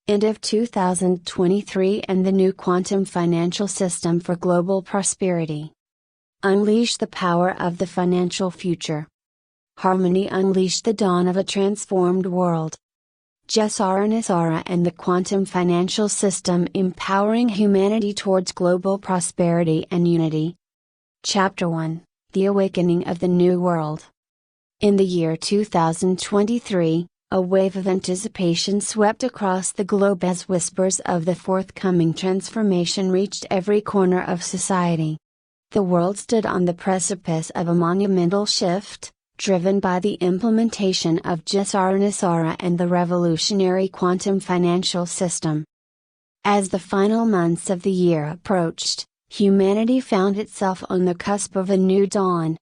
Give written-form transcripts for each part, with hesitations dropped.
End of 2023 and the new quantum financial system for global prosperity. Unleash the power of the financial future. Harmony unleash the dawn of a transformed world. GESARA NESARA and the quantum financial system empowering humanity towards global prosperity and unity. Chapter 1, The Awakening of the New World. In the year 2023, a wave of anticipation swept across the globe as whispers of the forthcoming transformation reached every corner of society. The world stood on the precipice of a monumental shift, driven by the implementation of GESARA NESARA and the revolutionary quantum financial system. As the final months of the year approached, humanity found itself on the cusp of a new dawn.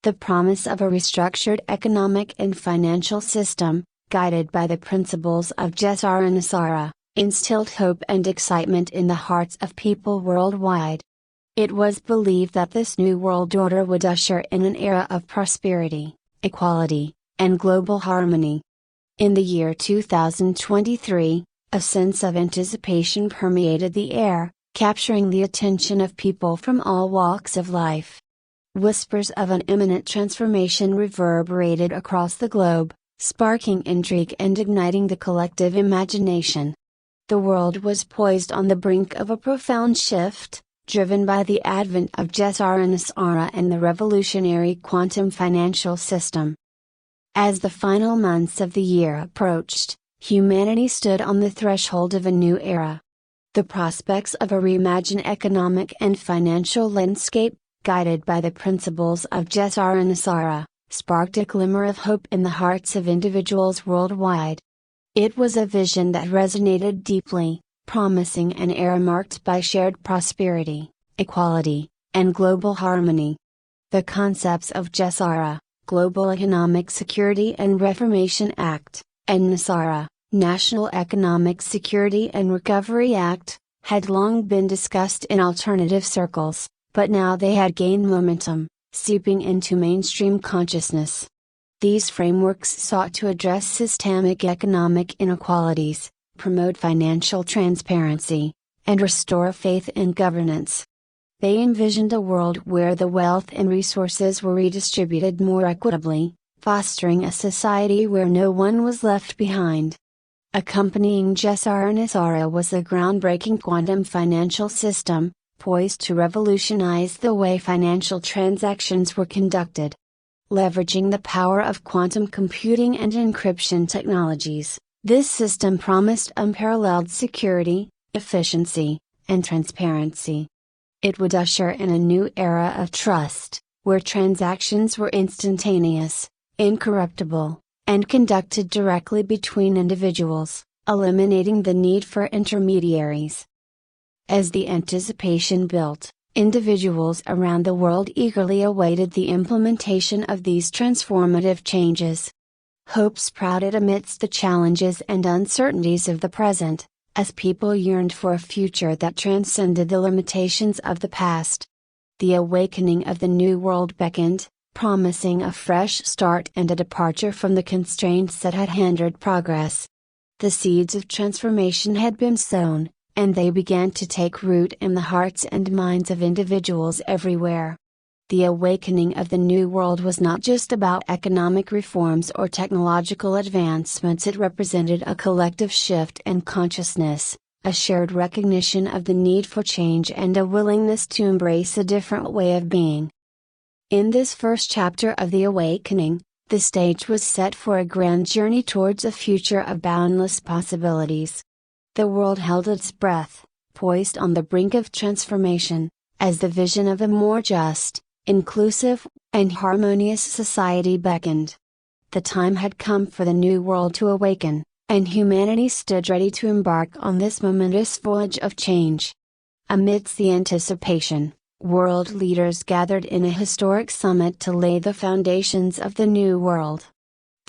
The promise of a restructured economic and financial system, guided by the principles of GESARA NESARA, instilled hope and excitement in the hearts of people worldwide. It was believed that this new world order would usher in an era of prosperity, equality, and global harmony. In the year 2023, a sense of anticipation permeated the air, capturing the attention of people from all walks of life. Whispers of an imminent transformation reverberated across the globe, sparking intrigue and igniting the collective imagination. The world was poised on the brink of a profound shift, driven by the advent of GESARA NESARA and the revolutionary quantum financial system. As the final months of the year approached, humanity stood on the threshold of a new era. The prospects of a reimagined economic and financial landscape, guided by the principles of GESARA NESARA, sparked a glimmer of hope in the hearts of individuals worldwide. It was a vision that resonated deeply, promising an era marked by shared prosperity, equality, and global harmony. The concepts of GESARA, Global Economic Security and Reformation Act, and NESARA, National Economic Security and Recovery Act, had long been discussed in alternative circles, but now they had gained momentum, seeping into mainstream consciousness. These frameworks sought to address systemic economic inequalities, promote financial transparency, and restore faith in governance. They envisioned a world where the wealth and resources were redistributed more equitably, fostering a society where no one was left behind. Accompanying GESARA NESARA was a groundbreaking quantum financial system, poised to revolutionize the way financial transactions were conducted. Leveraging the power of quantum computing and encryption technologies, this system promised unparalleled security, efficiency, and transparency. It would usher in a new era of trust, where transactions were instantaneous, incorruptible, and conducted directly between individuals, eliminating the need for intermediaries. As the anticipation built, individuals around the world eagerly awaited the implementation of these transformative changes. Hope sprouted amidst the challenges and uncertainties of the present, as people yearned for a future that transcended the limitations of the past. The awakening of the new world beckoned, promising a fresh start and a departure from the constraints that had hindered progress. The seeds of transformation had been sown, and they began to take root in the hearts and minds of individuals everywhere. The awakening of the new world was not just about economic reforms or technological advancements. It represented a collective shift in consciousness, a shared recognition of the need for change and a willingness to embrace a different way of being. In this first chapter of the awakening, the stage was set for a grand journey towards a future of boundless possibilities. The world held its breath, poised on the brink of transformation, as the vision of a more just, inclusive, and harmonious society beckoned. The time had come for the new world to awaken, and humanity stood ready to embark on this momentous voyage of change. Amidst the anticipation, world leaders gathered in a historic summit to lay the foundations of the new world.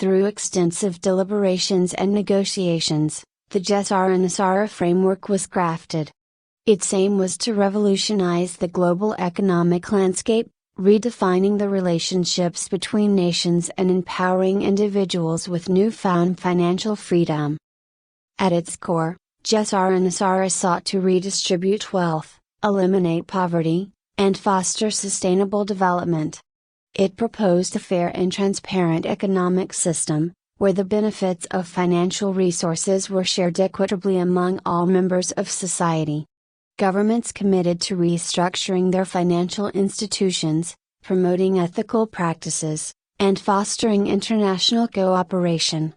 Through extensive deliberations and negotiations, the GESARA NESARA framework was crafted. Its aim was to revolutionize the global economic landscape, redefining the relationships between nations and empowering individuals with newfound financial freedom. At its core, GESARA and NESARA sought to redistribute wealth, eliminate poverty, and foster sustainable development. It proposed a fair and transparent economic system, where the benefits of financial resources were shared equitably among all members of society. Governments committed to restructuring their financial institutions, promoting ethical practices, and fostering international cooperation.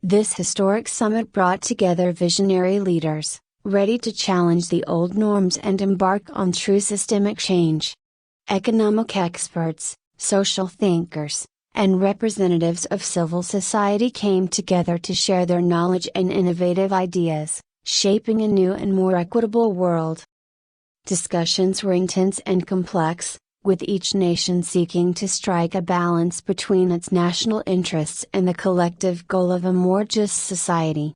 This historic summit brought together visionary leaders, ready to challenge the old norms and embark on true systemic change. Economic experts, social thinkers, and representatives of civil society came together to share their knowledge and innovative ideas, shaping a new and more equitable world. Discussions were intense and complex, with each nation seeking to strike a balance between its national interests and the collective goal of a more just society.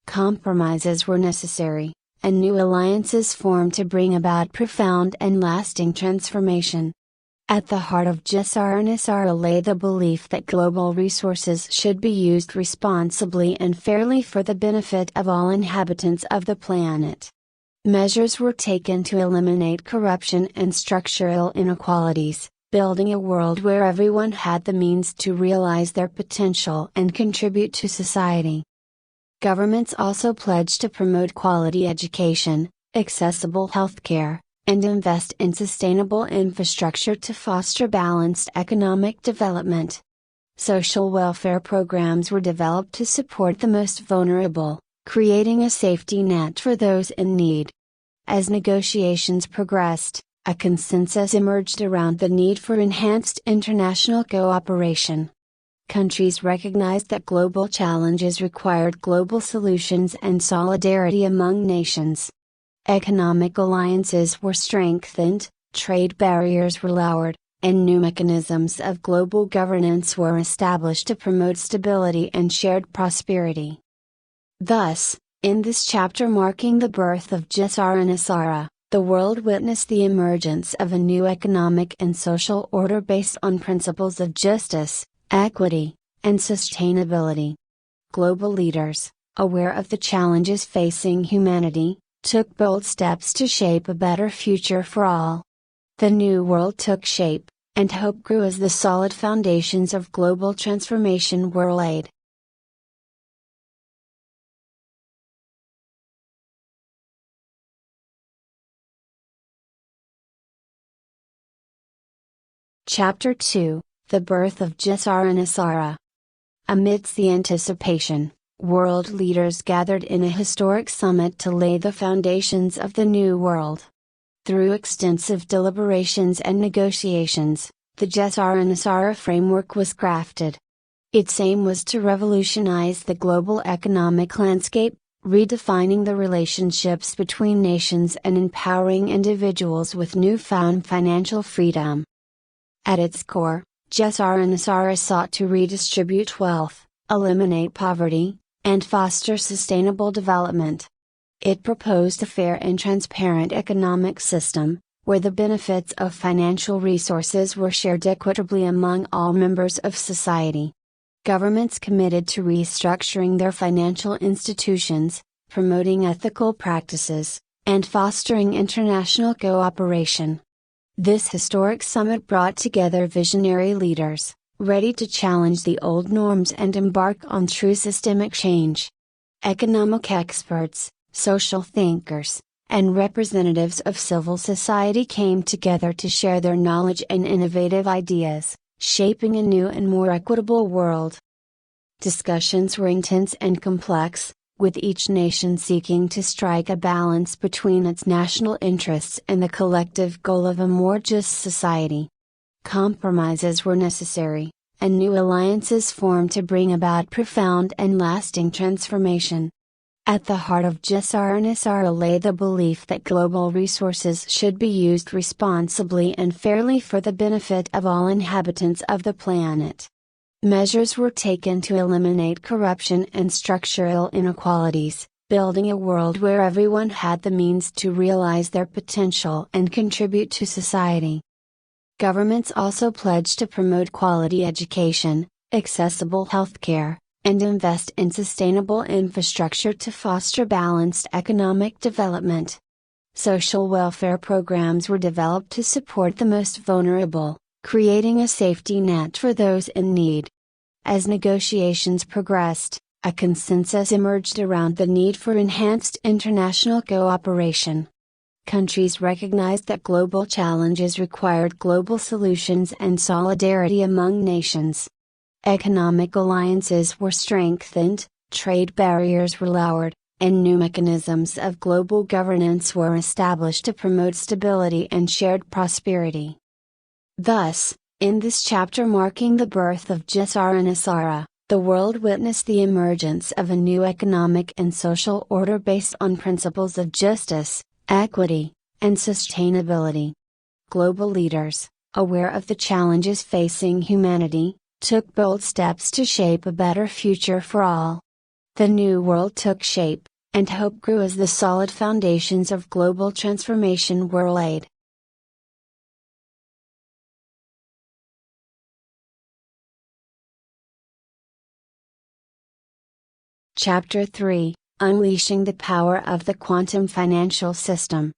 Compromises were necessary, and new alliances formed to bring about profound and lasting transformation. At the heart of GESARA and NESARA lay the belief that global resources should be used responsibly and fairly for the benefit of all inhabitants of the planet. Measures were taken to eliminate corruption and structural inequalities, building a world where everyone had the means to realize their potential and contribute to society. Governments also pledged to promote quality education, accessible healthcare, and invest in sustainable infrastructure to foster balanced economic development. Social welfare programs were developed to support the most vulnerable, creating a safety net for those in need. As negotiations progressed, a consensus emerged around the need for enhanced international cooperation. Countries recognized that global challenges required global solutions and solidarity among nations. Economic alliances were strengthened, trade barriers were lowered, and new mechanisms of global governance were established to promote stability and shared prosperity. Thus, in this chapter marking the birth of GESARA and NESARA, the world witnessed the emergence of a new economic and social order based on principles of justice, equity, and sustainability. Global leaders, aware of the challenges facing humanity, took bold steps to shape a better future for all. The new world took shape, and hope grew as the solid foundations of global transformation were laid. Chapter 2, The Birth of GESARA and NESARA. Amidst the anticipation, world leaders gathered in a historic summit to lay the foundations of the new world. Through extensive deliberations and negotiations, the GESARA and NESARA framework was crafted. Its aim was to revolutionize the global economic landscape, redefining the relationships between nations and empowering individuals with newfound financial freedom. At its core, GESARA and NESARA sought to redistribute wealth, eliminate poverty, and foster sustainable development. It proposed a fair and transparent economic system, where the benefits of financial resources were shared equitably among all members of society. Governments committed to restructuring their financial institutions, promoting ethical practices, and fostering international cooperation. This historic summit brought together visionary leaders, ready to challenge the old norms and embark on true systemic change. Economic experts, social thinkers, and representatives of civil society came together to share their knowledge and innovative ideas, shaping a new and more equitable world. Discussions were intense and complex, with each nation seeking to strike a balance between its national interests and the collective goal of a more just society. Compromises were necessary, and new alliances formed to bring about profound and lasting transformation. At the heart of GESARA and NESARA lay the belief that global resources should be used responsibly and fairly for the benefit of all inhabitants of the planet. Measures were taken to eliminate corruption and structural inequalities, building a world where everyone had the means to realize their potential and contribute to society. Governments also pledged to promote quality education, accessible healthcare, and invest in sustainable infrastructure to foster balanced economic development. Social welfare programs were developed to support the most vulnerable, creating a safety net for those in need. As negotiations progressed, a consensus emerged around the need for enhanced international cooperation. Countries recognized that global challenges required global solutions and solidarity among nations. Economic alliances were strengthened, trade barriers were lowered, and new mechanisms of global governance were established to promote stability and shared prosperity. Thus, in this chapter marking the birth of GESARA and NESARA, the world witnessed the emergence of a new economic and social order based on principles of justice, equity, and sustainability. Global leaders, aware of the challenges facing humanity, took bold steps to shape a better future for all. The new world took shape, and hope grew as the solid foundations of global transformation were laid. Chapter 3: Unleashing the Power of the Quantum Financial System.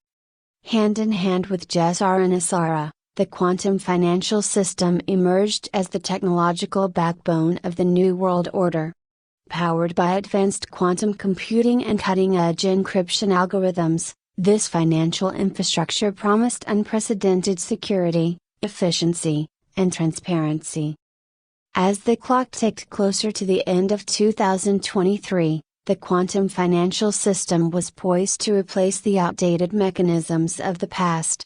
Hand in hand with GESARA and NESARA, the quantum financial system emerged as the technological backbone of the New World Order. Powered by advanced quantum computing and cutting-edge encryption algorithms, this financial infrastructure promised unprecedented security, efficiency, and transparency. As the clock ticked closer to the end of 2023, the quantum financial system was poised to replace the outdated mechanisms of the past.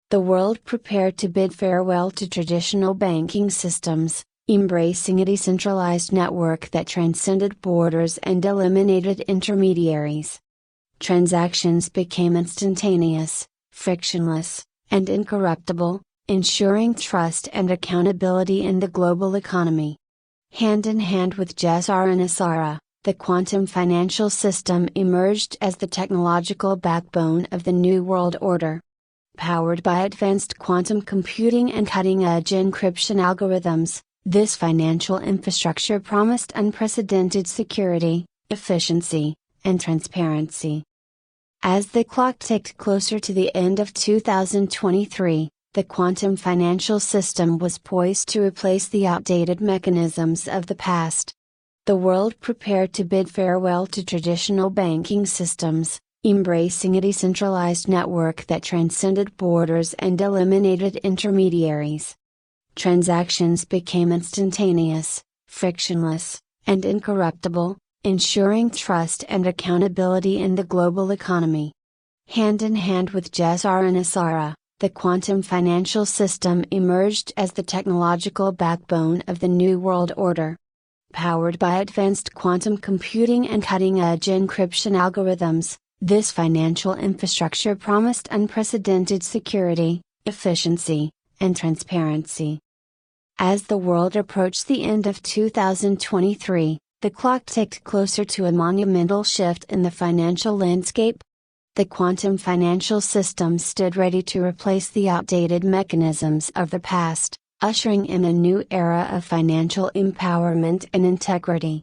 The world prepared to bid farewell to traditional banking systems, embracing a decentralized network that transcended borders and eliminated intermediaries. Transactions became instantaneous, frictionless, and incorruptible, ensuring trust and accountability in the global economy. Hand in hand with GESARA and NESARA, the quantum financial system emerged as the technological backbone of the New World Order. Powered by advanced quantum computing and cutting-edge encryption algorithms, this financial infrastructure promised unprecedented security, efficiency, and transparency. As the clock ticked closer to the end of 2023, the quantum financial system was poised to replace the outdated mechanisms of the past. The world prepared to bid farewell to traditional banking systems, embracing a decentralized network that transcended borders and eliminated intermediaries. Transactions became instantaneous, frictionless, and incorruptible, ensuring trust and accountability in the global economy. Hand in hand with GESARA and NESARA, the quantum financial system emerged as the technological backbone of the New World Order. Powered by advanced quantum computing and cutting-edge encryption algorithms, this financial infrastructure promised unprecedented security, efficiency, and transparency. As the world approached the end of 2023, the clock ticked closer to a monumental shift in the financial landscape. The quantum financial system stood ready to replace the outdated mechanisms of the past, ushering in a new era of financial empowerment and integrity.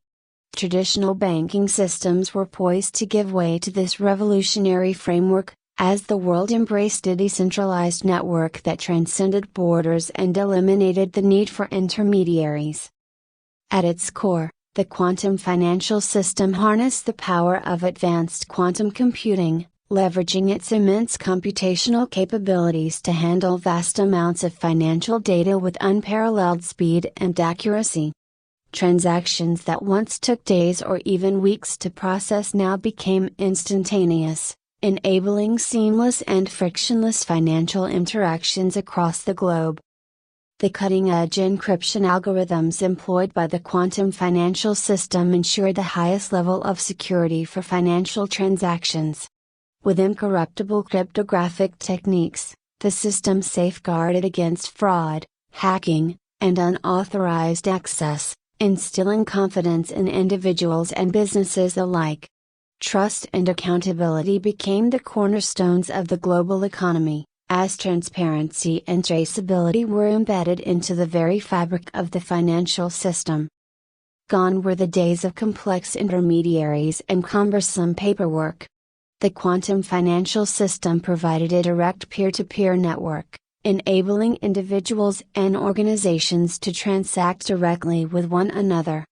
Traditional banking systems were poised to give way to this revolutionary framework, as the world embraced a decentralized network that transcended borders and eliminated the need for intermediaries. At its core, the quantum financial system harnessed the power of advanced quantum computing, leveraging its immense computational capabilities to handle vast amounts of financial data with unparalleled speed and accuracy. Transactions that once took days or even weeks to process now became instantaneous, enabling seamless and frictionless financial interactions across the globe. The cutting-edge encryption algorithms employed by the quantum financial system ensure the highest level of security for financial transactions. With incorruptible cryptographic techniques, the system safeguarded against fraud, hacking, and unauthorized access, instilling confidence in individuals and businesses alike. Trust and accountability became the cornerstones of the global economy, as transparency and traceability were embedded into the very fabric of the financial system. Gone were the days of complex intermediaries and cumbersome paperwork. The quantum financial system provided a direct peer-to-peer network, enabling individuals and organizations to transact directly with one another.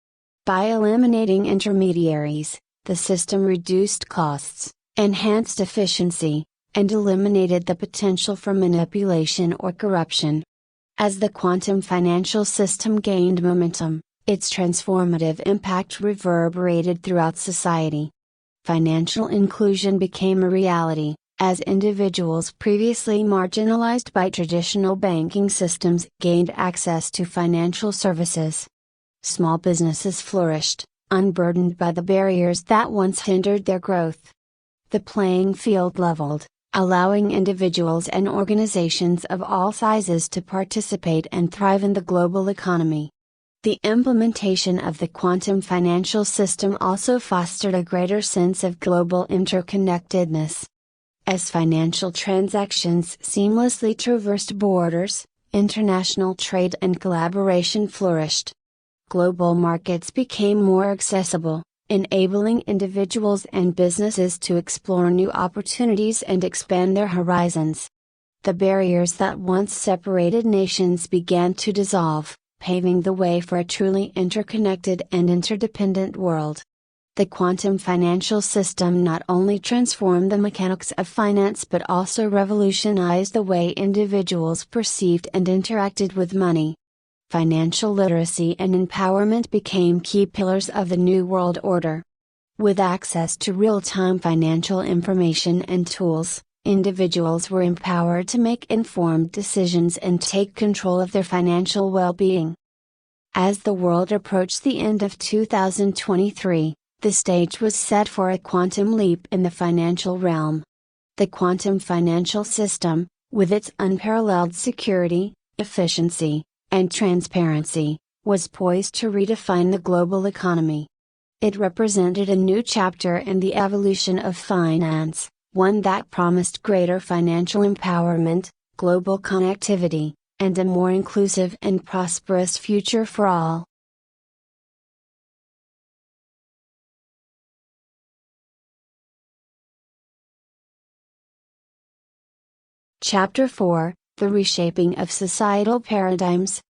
By eliminating intermediaries, the system reduced costs, enhanced efficiency, and eliminated the potential for manipulation or corruption. As the quantum financial system gained momentum, its transformative impact reverberated throughout society. Financial inclusion became a reality, as individuals previously marginalized by traditional banking systems gained access to financial services. Small businesses flourished, unburdened by the barriers that once hindered their growth. The playing field leveled, allowing individuals and organizations of all sizes to participate and thrive in the global economy. The implementation of the quantum financial system also fostered a greater sense of global interconnectedness. As financial transactions seamlessly traversed borders, international trade and collaboration flourished. Global markets became more accessible, enabling individuals and businesses to explore new opportunities and expand their horizons. The barriers that once separated nations began to dissolve, paving the way for a truly interconnected and interdependent world. The quantum financial system not only transformed the mechanics of finance but also revolutionized the way individuals perceived and interacted with money. Financial literacy and empowerment became key pillars of the New World Order. With access to real-time financial information and tools, individuals were empowered to make informed decisions and take control of their financial well-being. As the world approached the end of 2023, the stage was set for a quantum leap in the financial realm. The quantum financial system, with its unparalleled security, efficiency, and transparency, was poised to redefine the global economy. It represented a new chapter in the evolution of finance, one that promised greater financial empowerment, global connectivity, and a more inclusive and prosperous future for all. Chapter 4: The Reshaping of Societal Paradigms.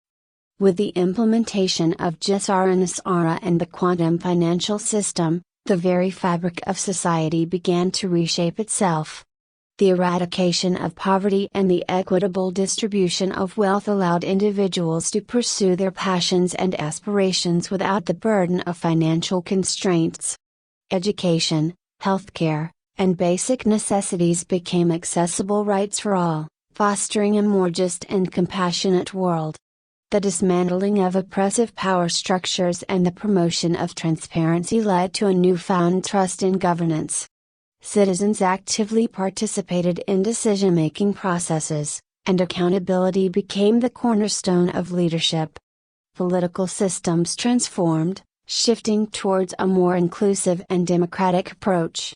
With the implementation of GESARA and NESARA and the quantum financial system, the very fabric of society began to reshape itself. The eradication of poverty and the equitable distribution of wealth allowed individuals to pursue their passions and aspirations without the burden of financial constraints. Education, healthcare, and basic necessities became accessible rights for all, fostering a more just and compassionate world. The dismantling of oppressive power structures and the promotion of transparency led to a newfound trust in governance. Citizens actively participated in decision-making processes, and accountability became the cornerstone of leadership. Political systems transformed, shifting towards a more inclusive and democratic approach.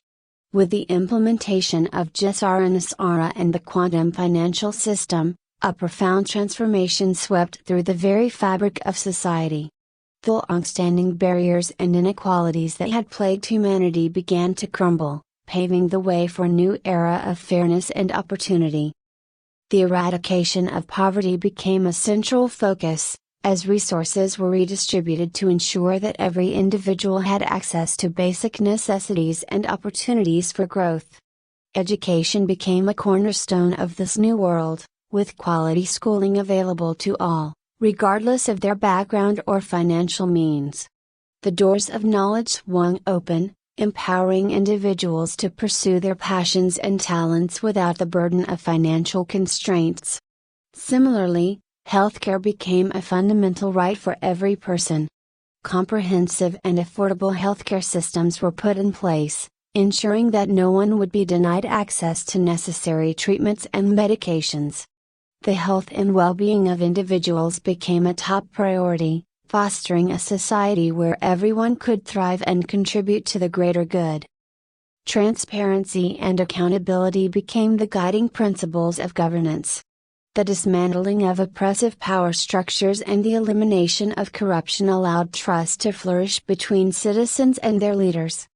With the implementation of GESARA and NESARA and the quantum financial system, a profound transformation swept through the very fabric of society. The long-standing barriers and inequalities that had plagued humanity began to crumble, paving the way for a new era of fairness and opportunity. The eradication of poverty became a central focus, as resources were redistributed to ensure that every individual had access to basic necessities and opportunities for growth. Education became a cornerstone of this new world, with quality schooling available to all, regardless of their background or financial means. The doors of knowledge swung open, empowering individuals to pursue their passions and talents without the burden of financial constraints. Similarly, healthcare became a fundamental right for every person. Comprehensive and affordable healthcare systems were put in place, ensuring that no one would be denied access to necessary treatments and medications. The health and well-being of individuals became a top priority, fostering a society where everyone could thrive and contribute to the greater good. Transparency and accountability became the guiding principles of governance. The dismantling of oppressive power structures and the elimination of corruption allowed trust to flourish between citizens and their leaders.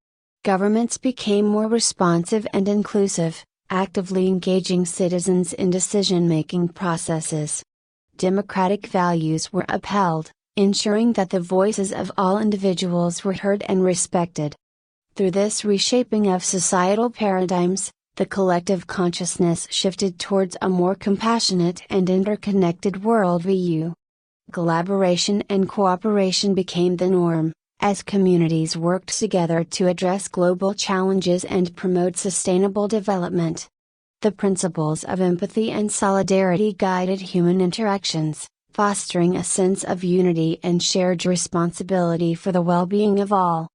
Governments became more responsive and inclusive, actively engaging citizens in decision-making processes. Democratic values were upheld, ensuring that the voices of all individuals were heard and respected. Through this reshaping of societal paradigms, the collective consciousness shifted towards a more compassionate and interconnected worldview. Collaboration and cooperation became the norm, as communities worked together to address global challenges and promote sustainable development. The principles of empathy and solidarity guided human interactions, fostering a sense of unity and shared responsibility for the well-being of all.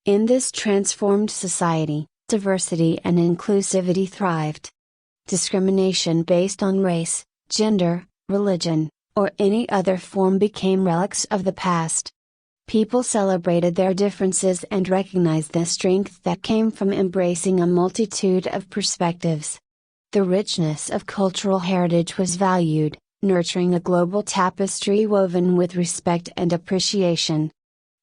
In this transformed society, diversity and inclusivity thrived. Discrimination based on race, gender, religion, or any other form became relics of the past. People celebrated their differences and recognized the strength that came from embracing a multitude of perspectives. The richness of cultural heritage was valued, nurturing a global tapestry woven with respect and appreciation.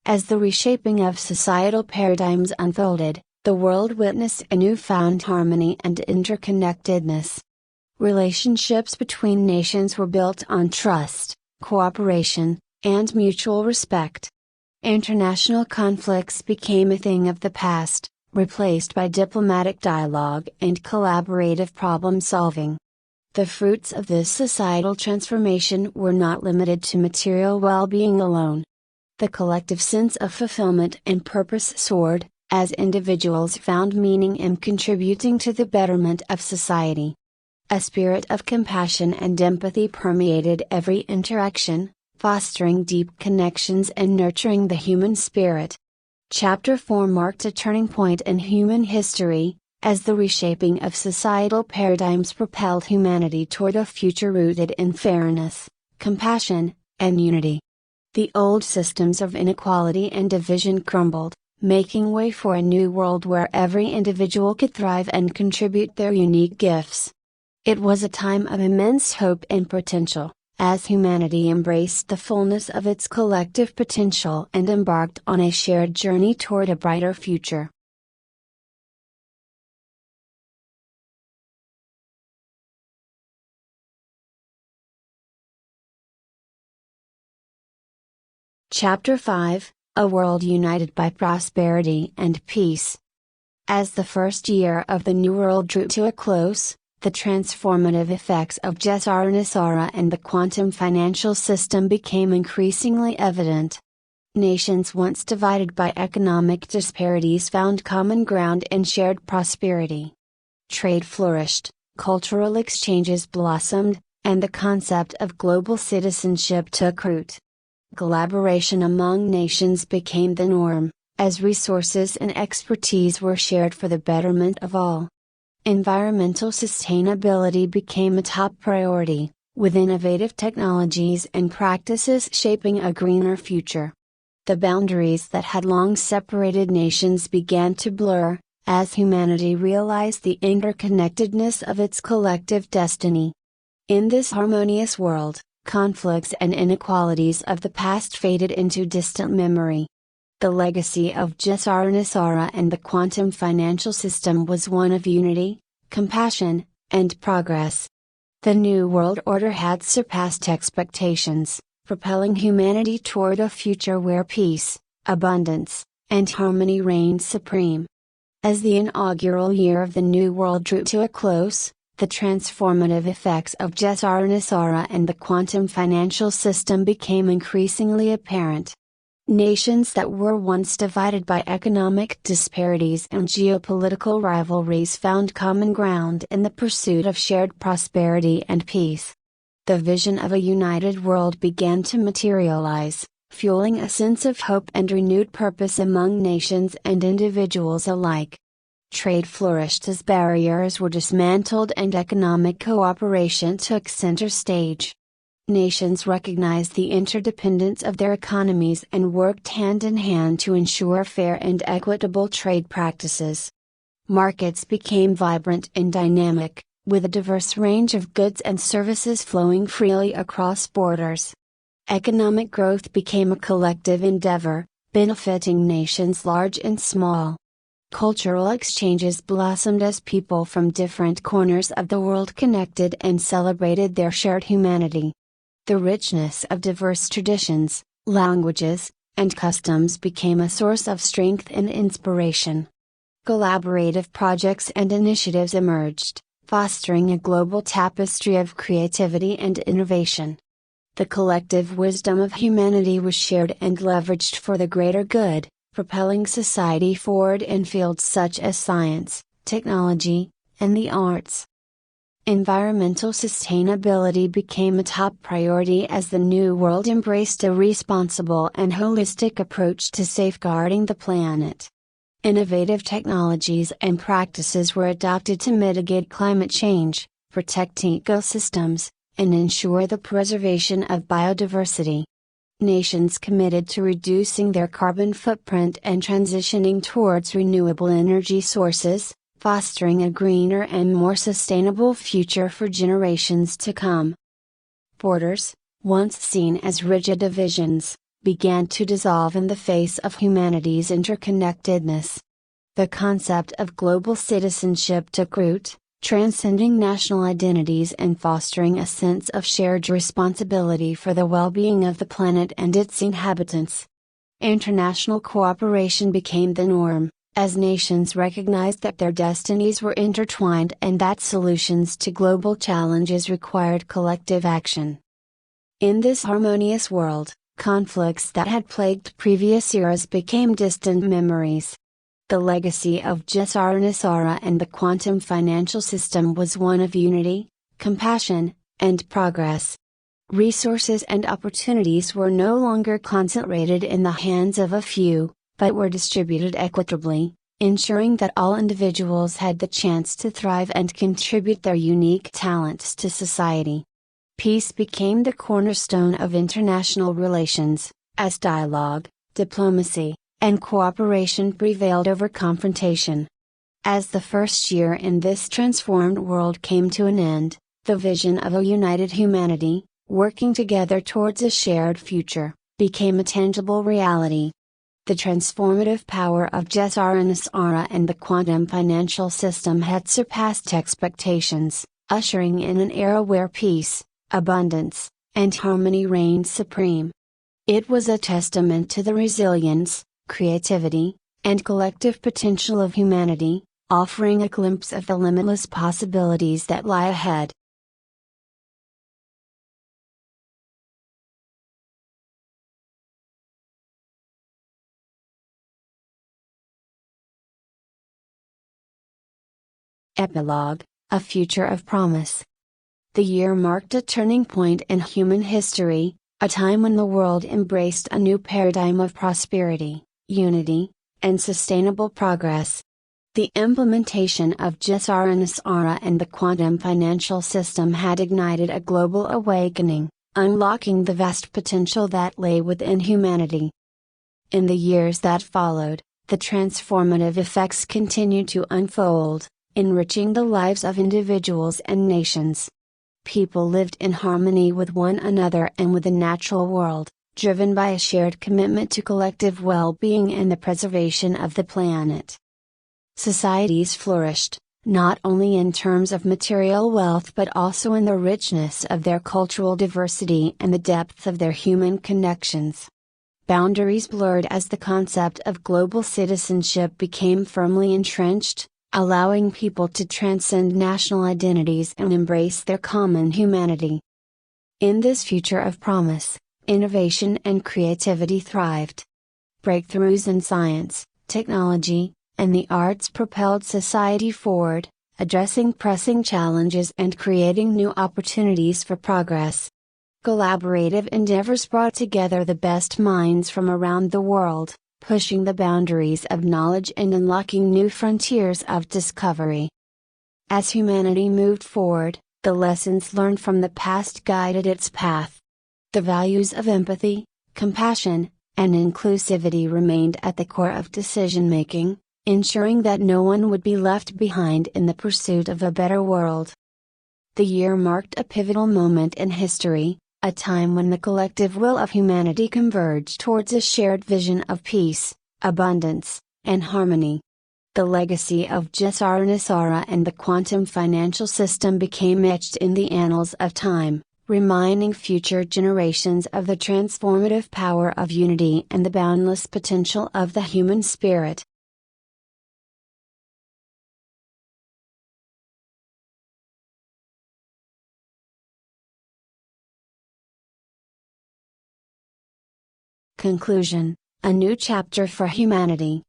As the reshaping of societal paradigms unfolded, the world witnessed a newfound harmony and interconnectedness. Relationships between nations were built on trust, cooperation, and mutual respect. International conflicts became a thing of the past, replaced by diplomatic dialogue and collaborative problem solving. The fruits of this societal transformation were not limited to material well-being alone. The collective sense of fulfillment and purpose soared, as individuals found meaning in contributing to the betterment of society. A spirit of compassion and empathy permeated every interaction, fostering deep connections and nurturing the human spirit. Chapter 4 marked a turning point in human history, as the reshaping of societal paradigms propelled humanity toward a future rooted in fairness, compassion, and unity. The old systems of inequality and division crumbled, making way for a new world where every individual could thrive and contribute their unique gifts. It was a time of immense hope and potential, as humanity embraced the fullness of its collective potential and embarked on a shared journey toward a brighter future. Chapter 5, A World United by Prosperity and Peace. As the first year of the New World drew to a close, the transformative effects of GESARA, NESARA and the quantum financial system became increasingly evident. Nations once divided by economic disparities found common ground and shared prosperity. Trade flourished, cultural exchanges blossomed, and the concept of global citizenship took root. Collaboration among nations became the norm, as resources and expertise were shared for the betterment of all. Environmental sustainability became a top priority, with innovative technologies and practices shaping a greener future. The boundaries that had long separated nations began to blur, as humanity realized the interconnectedness of its collective destiny. In this harmonious world, conflicts and inequalities of the past faded into distant memory. The legacy of GESARA, NESARA and the quantum financial system was one of unity, compassion, and progress. The New World Order had surpassed expectations, propelling humanity toward a future where peace, abundance, and harmony reigned supreme. As the inaugural year of the New World drew to a close, the transformative effects of GESARA, NESARA and the quantum financial system became increasingly apparent. Nations that were once divided by economic disparities and geopolitical rivalries found common ground in the pursuit of shared prosperity and peace. The vision of a united world began to materialize, fueling a sense of hope and renewed purpose among nations and individuals alike. Trade flourished as barriers were dismantled and economic cooperation took center stage. Nations recognized the interdependence of their economies and worked hand in hand to ensure fair and equitable trade practices. Markets became vibrant and dynamic, with a diverse range of goods and services flowing freely across borders. Economic growth became a collective endeavor, benefiting nations large and small. Cultural exchanges blossomed as people from different corners of the world connected and celebrated their shared humanity. The richness of diverse traditions, languages, and customs became a source of strength and inspiration. Collaborative projects and initiatives emerged, fostering a global tapestry of creativity and innovation. The collective wisdom of humanity was shared and leveraged for the greater good, propelling society forward in fields such as science, technology, and the arts. Environmental sustainability became a top priority as the New World embraced a responsible and holistic approach to safeguarding the planet. Innovative technologies and practices were adopted to mitigate climate change, protect ecosystems, and ensure the preservation of biodiversity. Nations committed to reducing their carbon footprint and transitioning towards renewable energy sources, fostering a greener and more sustainable future for generations to come. Borders, once seen as rigid divisions, began to dissolve in the face of humanity's interconnectedness. The concept of global citizenship took root, transcending national identities and fostering a sense of shared responsibility for the well-being of the planet and its inhabitants. International cooperation became the norm, as nations recognized that their destinies were intertwined and that solutions to global challenges required collective action. In this harmonious world, conflicts that had plagued previous eras became distant memories. The legacy of GESARA, NESARA and the quantum financial system was one of unity, compassion, and progress. Resources and opportunities were no longer concentrated in the hands of a few, but were distributed equitably, ensuring that all individuals had the chance to thrive and contribute their unique talents to society. Peace became the cornerstone of international relations, as dialogue, diplomacy, and cooperation prevailed over confrontation. As the first year in this transformed world came to an end, the vision of a united humanity, working together towards a shared future, became a tangible reality. The transformative power of GESARA, NESARA and the quantum financial system had surpassed expectations, ushering in an era where peace, abundance, and harmony reigned supreme. It was a testament to the resilience, creativity, and collective potential of humanity, offering a glimpse of the limitless possibilities that lie ahead. Epilogue, a future of promise. The year marked a turning point in human history, a time when the world embraced a new paradigm of prosperity, unity, and sustainable progress. The implementation of GESARA, NESARA and the quantum financial system had ignited a global awakening, unlocking the vast potential that lay within humanity. In the years that followed, the transformative effects continued to unfold, enriching the lives of individuals and nations. People lived in harmony with one another and with the natural world, driven by a shared commitment to collective well-being and the preservation of the planet. Societies flourished, not only in terms of material wealth but also in the richness of their cultural diversity and the depth of their human connections. Boundaries blurred as the concept of global citizenship became firmly entrenched, allowing people to transcend national identities and embrace their common humanity. In this future of promise, innovation and creativity thrived. Breakthroughs in science, technology, and the arts propelled society forward, addressing pressing challenges and creating new opportunities for progress. Collaborative endeavors brought together the best minds from around the world, pushing the boundaries of knowledge and unlocking new frontiers of discovery. As humanity moved forward, the lessons learned from the past guided its path. The values of empathy, compassion, and inclusivity remained at the core of decision-making, ensuring that no one would be left behind in the pursuit of a better world. The year marked a pivotal moment in history, a time when the collective will of humanity converged towards a shared vision of peace, abundance, and harmony. The legacy of GESARA, NESARA and the quantum financial system became etched in the annals of time, reminding future generations of the transformative power of unity and the boundless potential of the human spirit. Conclusion: a new chapter for humanity.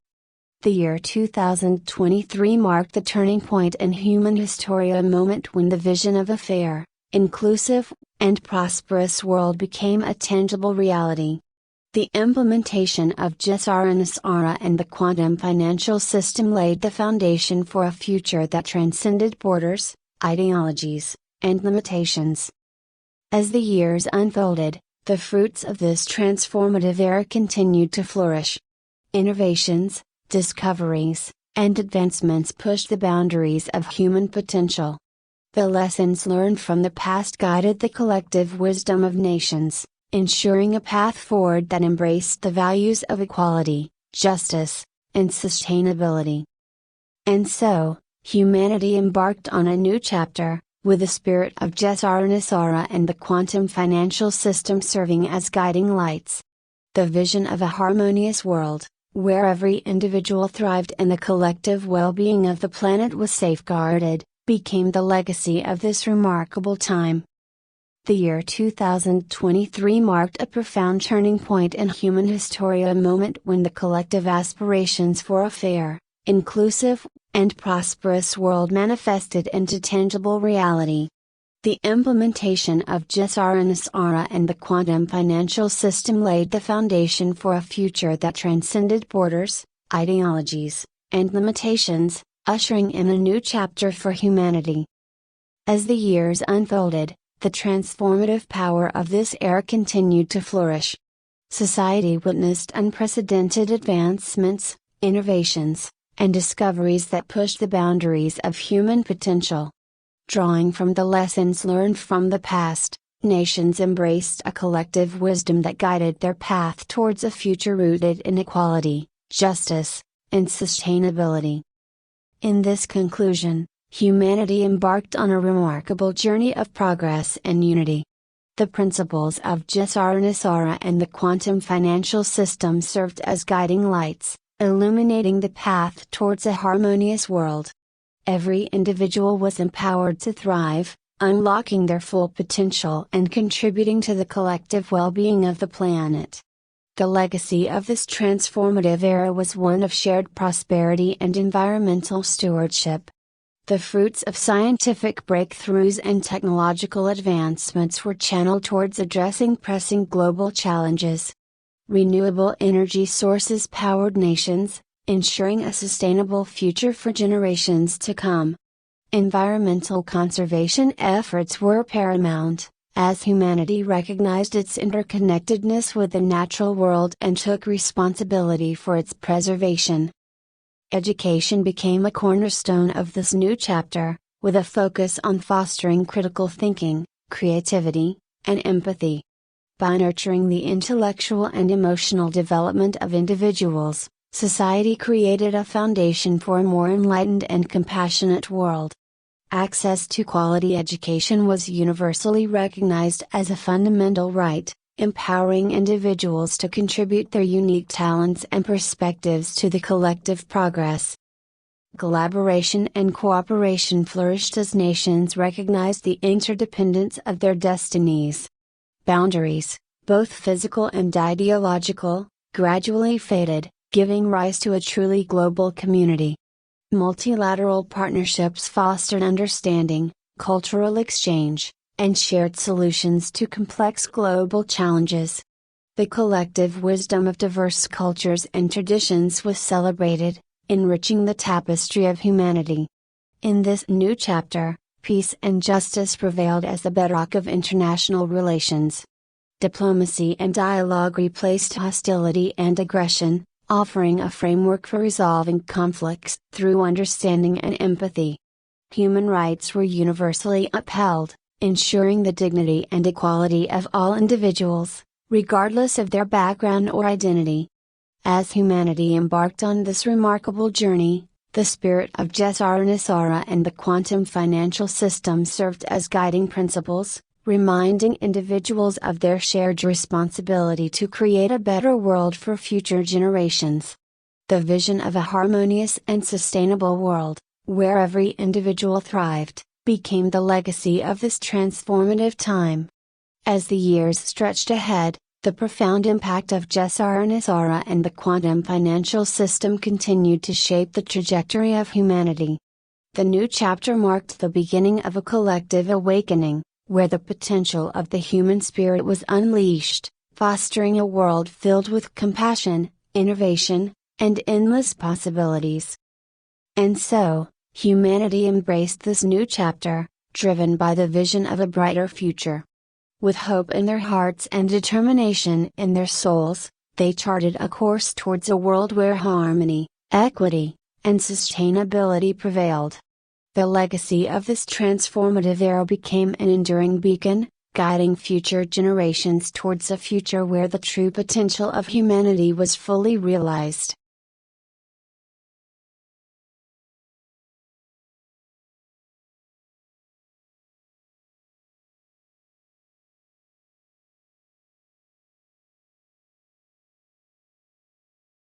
The year 2023 marked the turning point in human history, a moment when the vision of a fair, inclusive, and prosperous world became a tangible reality. The implementation of GESARA, NESARA and the quantum financial system laid the foundation for a future that transcended borders, ideologies, and limitations. As the years unfolded, the fruits of this transformative era continued to flourish. Innovations, discoveries, and advancements pushed the boundaries of human potential. The lessons learned from the past guided the collective wisdom of nations, ensuring a path forward that embraced the values of equality, justice, and sustainability. And so, humanity embarked on a new chapter, with the spirit of GESARA, NESARA and the quantum financial system serving as guiding lights. The vision of a harmonious world, where every individual thrived and the collective well-being of the planet was safeguarded, became the legacy of this remarkable time. The year 2023 marked a profound turning point in human history, a moment when the collective aspirations for a fair, inclusive, and prosperous world manifested into tangible reality. The implementation of GESARA, NESARA and the quantum financial system laid the foundation for a future that transcended borders, ideologies, and limitations, ushering in a new chapter for humanity. As the years unfolded, the transformative power of this era continued to flourish. Society witnessed unprecedented advancements, innovations, and discoveries that pushed the boundaries of human potential. Drawing from the lessons learned from the past, nations embraced a collective wisdom that guided their path towards a future rooted in equality, justice, and sustainability. In this conclusion, humanity embarked on a remarkable journey of progress and unity. The principles of GESARA, NESARA and the quantum financial system served as guiding lights, illuminating the path towards a harmonious world. Every individual was empowered to thrive, unlocking their full potential and contributing to the collective well-being of the planet. The legacy of this transformative era was one of shared prosperity and environmental stewardship. The fruits of scientific breakthroughs and technological advancements were channeled towards addressing pressing global challenges. Renewable energy sources powered nations, ensuring a sustainable future for generations to come. Environmental conservation efforts were paramount, as humanity recognized its interconnectedness with the natural world and took responsibility for its preservation. Education became a cornerstone of this new chapter, with a focus on fostering critical thinking, creativity, and empathy. By nurturing the intellectual and emotional development of individuals, society created a foundation for a more enlightened and compassionate world. Access to quality education was universally recognized as a fundamental right, empowering individuals to contribute their unique talents and perspectives to the collective progress. Collaboration and cooperation flourished as nations recognized the interdependence of their destinies. Boundaries, both physical and ideological, gradually faded, giving rise to a truly global community. Multilateral partnerships fostered understanding, cultural exchange, and shared solutions to complex global challenges. The collective wisdom of diverse cultures and traditions was celebrated, enriching the tapestry of humanity. In this new chapter, peace and justice prevailed as the bedrock of international relations. Diplomacy and dialogue replaced hostility and aggression, offering a framework for resolving conflicts through understanding and empathy. Human rights were universally upheld, ensuring the dignity and equality of all individuals, regardless of their background or identity. As humanity embarked on this remarkable journey, the spirit of GESARA NESARA and the quantum financial system served as guiding principles, reminding individuals of their shared responsibility to create a better world for future generations. The vision of a harmonious and sustainable world, where every individual thrived, became the legacy of this transformative time. As the years stretched ahead, the profound impact of GESARA NESARA and the quantum financial system continued to shape the trajectory of humanity. The new chapter marked the beginning of a collective awakening, where the potential of the human spirit was unleashed, fostering a world filled with compassion, innovation, and endless possibilities. And so, humanity embraced this new chapter, driven by the vision of a brighter future. With hope in their hearts and determination in their souls, they charted a course towards a world where harmony, equity, and sustainability prevailed. The legacy of this transformative era became an enduring beacon, guiding future generations towards a future where the true potential of humanity was fully realized.